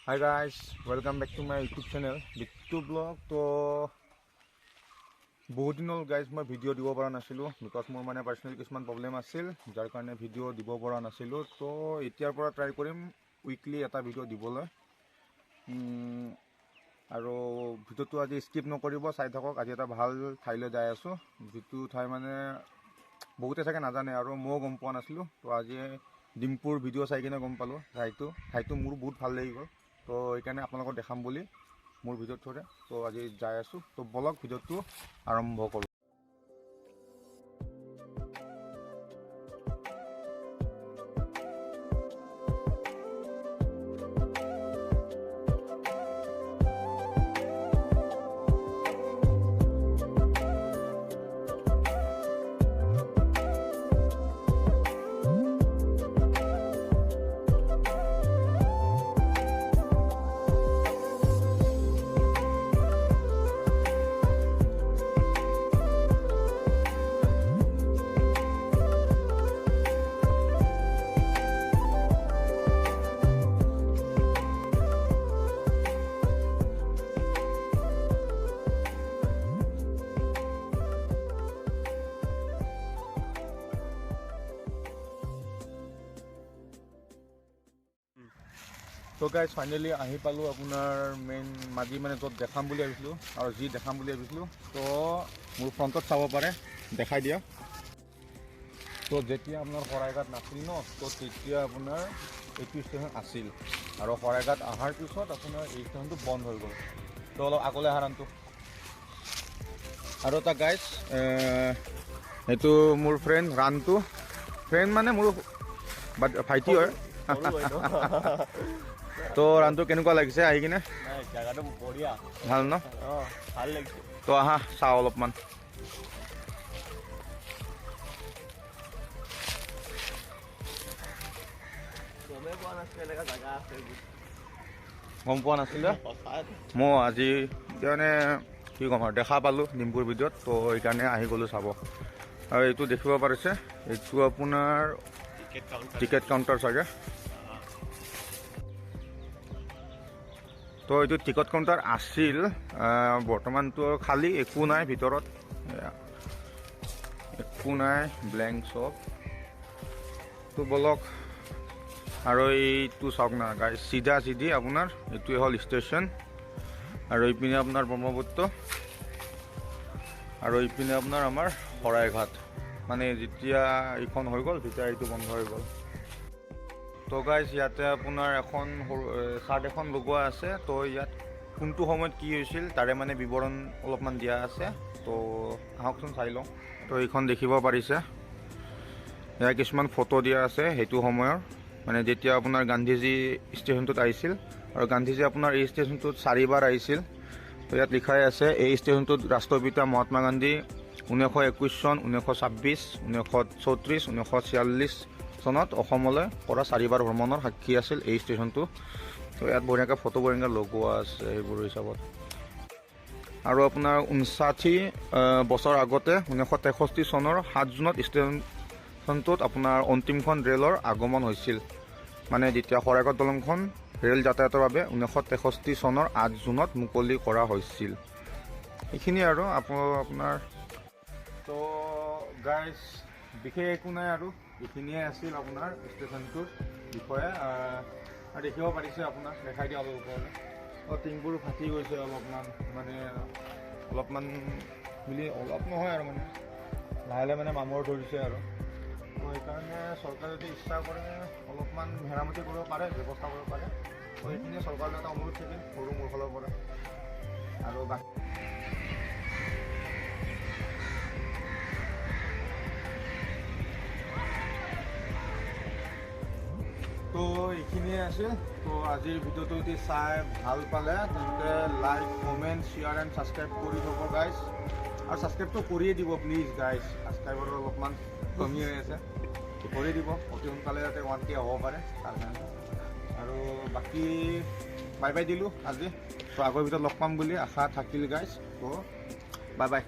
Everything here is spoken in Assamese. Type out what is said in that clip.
Hi guys, welcome back to my YouTube channel bittu blog. তো বহুত দিন হ'ল গাইজ মই ভিডিঅ' দিব পৰা নাছিলোঁ বিকজ মোৰ মানে পাৰ্চনেল কিছুমান প্ৰব্লেম আছিল যাৰ কাৰণে ভিডিঅ' দিব পৰা নাছিলোঁ। তো এতিয়াৰ পৰা ট্ৰাই কৰিম উইকলি এটা ভিডিঅ' দিবলৈ আৰু ভিডিঅ'টো আজি স্কিপ নকৰিব, চাই থাকক। আজি এটা ভাল ঠাইলৈ যাই আছোঁ, যিটো ঠাই মানে বহুতে চাগে নাজানে আৰু ময়ো গম পোৱা নাছিলোঁ। তো আজি ডিম্পুৰ ভিডিঅ' চাই কিনে গম পালোঁ ঠাইটো মোৰ বহুত ভাল লাগি গ'ল। তো সেইকাৰণে আপোনালোকক দেখাম বুলি মোৰ ভিডিঅ'ত থৰে। তো আজি যাই আছোঁ, তো বলক ভিডিঅ'টো আৰম্ভ কৰোঁ। তো গাইজ ফাইনেলি আহি পালোঁ আপোনাৰ মেইন মাজি মানে য'ত দেখাম বুলি ভাবিছিলোঁ আৰু যি দেখাম বুলি ভাবিছিলোঁ। তো মোৰ ফ্ৰণ্টত চাব পাৰে, দেখাই দিয়া। তো যেতিয়া আপোনাৰ শৰাইঘাট নাছিল ন, তো তেতিয়া আপোনাৰ এইটো ষ্টেশ্যন আছিল আৰু শৰাইঘাট অহাৰ পিছত আপোনাৰ এই ষ্টেশ্যনটো বন্ধ হৈ গ'ল। তো অলপ আগলৈ হাৰানটো আৰু এটা গাইজ এইটো মোৰ ফ্ৰেণ্ড ৰানটো, ফ্ৰেণ্ড মানে মোৰ ভাইটি হয়। তো ৰানটো কেনেকুৱা লাগিছে আহি কিনে? জায়গাটো বঢ়িয়া, ভাল ন? ভাল লাগিছে। তো আহা চাওঁ অলপমান। গমেই পোৱা নাছিলোঁ এনেকুৱা জাগা আছে। গম পোৱা নাছিলে মই আজি মানে কি ক'ম আৰু, দেখা পালোঁ ডিম্পুৰ ভিডিঅ'ত। তো সেইকাৰণে আহি গ'লোঁ চাব। আৰু এইটো দেখিব পাৰিছে, এইটো আপোনাৰ টিকেট কাউণ্টাৰ চাগে। তো এইটো টিকট কাউণ্টাৰ আছিল, বৰ্তমানটো খালী, একো নাই ভিতৰত, একো নাই, ব্লেংক চব। তো বলক আৰু এইটো চাওক না গাইজ, চিধা চিধি আপোনাৰ এইটোৱে হ'ল ষ্টেশ্যন আৰু এইপিনে আপোনাৰ ব্ৰহ্মপুত্ৰ আৰু এইপিনে আপোনাৰ আমাৰ শৰাইঘাট। মানে যেতিয়া এইখন হৈ গ'ল তেতিয়া এইটো বন্ধ হৈ গ'ল। তো গাইজ ইয়াতে আপোনাৰ এখন চাৰ্ট এখন লগোৱা আছে। তো ইয়াত কোনটো সময়ত কি হৈছিল তাৰে মানে বিৱৰণ অলপমান দিয়া আছে। তো আহকচোন চাই লওঁ। তো এইখন দেখিব পাৰিছে, ইয়াৰ কিছুমান ফটো দিয়া আছে সেইটো সময়ৰ, মানে যেতিয়া আপোনাৰ গান্ধীজী ষ্টেশ্যনটোত আহিছিল। আৰু গান্ধীজী আপোনাৰ এই ষ্টেশ্যনটোত 4 বাৰ আহিছিল। তো ইয়াত লিখাই আছে এই ষ্টেশ্যনটোত ৰাষ্ট্ৰপিতা মহাত্মা গান্ধী 1921 চন, 1926, 1934, 1946 চনত অসমলৈ কৰা 4 বাৰ ভ্ৰমণৰ সাক্ষী আছিল এই ষ্টেশ্যনটো। তো ইয়াত বঢ়িয়াকৈ ফটোবোৰ এনেকৈ লগোৱা আছে সেইবোৰ হিচাপত। আৰু আপোনাৰ 59 বছৰ আগতে 1963 চনৰ 7 জুনত ষ্টেশ্যনটোত আপোনাৰ অন্তিমখন ৰেলৰ আগমন হৈছিল। মানে যেতিয়া শৰাইঘাট দলংখন ৰেল যাতায়াতৰ বাবে 1963 চনৰ 8 জুনত মুকলি কৰা হৈছিল। এইখিনি আৰু আপোনাৰ। তো গাইজ বিশেষ একো নাই আৰু এইখিনিয়ে আছিল আপোনাৰ ষ্টেশ্যনটোৰ বিষয়ে। আৰু দেখিব পাৰিছে আপোনাক দেখাই দিয়া অলপ ওপৰলৈ। টিংবোৰ ফাটি গৈছে অলপমান, মানে অলপমান বুলি অলপ নহয় আৰু মানে লাহে লাহে মানে মামৰ ধৰিছে আৰু। তো সেইকাৰণে চৰকাৰে যদি ইচ্ছা কৰে অলপমান মেৰামতি কৰিব পাৰে, ব্যৱস্থা কৰিব পাৰে। তো সেইখিনিয়ে চৰকাৰলৈ এটা অনুৰোধ থাকিল সৰু মোৰ ফালৰ পৰা। আৰু বাকী তো এইখিনিয়ে আছিল। তো আজিৰ ভিডিঅ'টো যদি চাই ভাল পালে তেন্তে like, comment, share and subscribe কৰি থ'ব গাইজ। আৰু ছাবস্ক্ৰাইবটো কৰিয়ে দিব প্লিজ গাইজ, ছাবস্ক্ৰাইবাৰ অলপমান কমি হৈ আছে, কৰি দিব অতি সোনকালে, যাতে 1K হ'ব পাৰে তাৰ কাৰণে। আৰু বাকী বাই বাই দিলোঁ আজি। তো আগৰ ভিতৰত লগ পাম বুলি আশা থাকিল গাইজ। তো বাই বাই।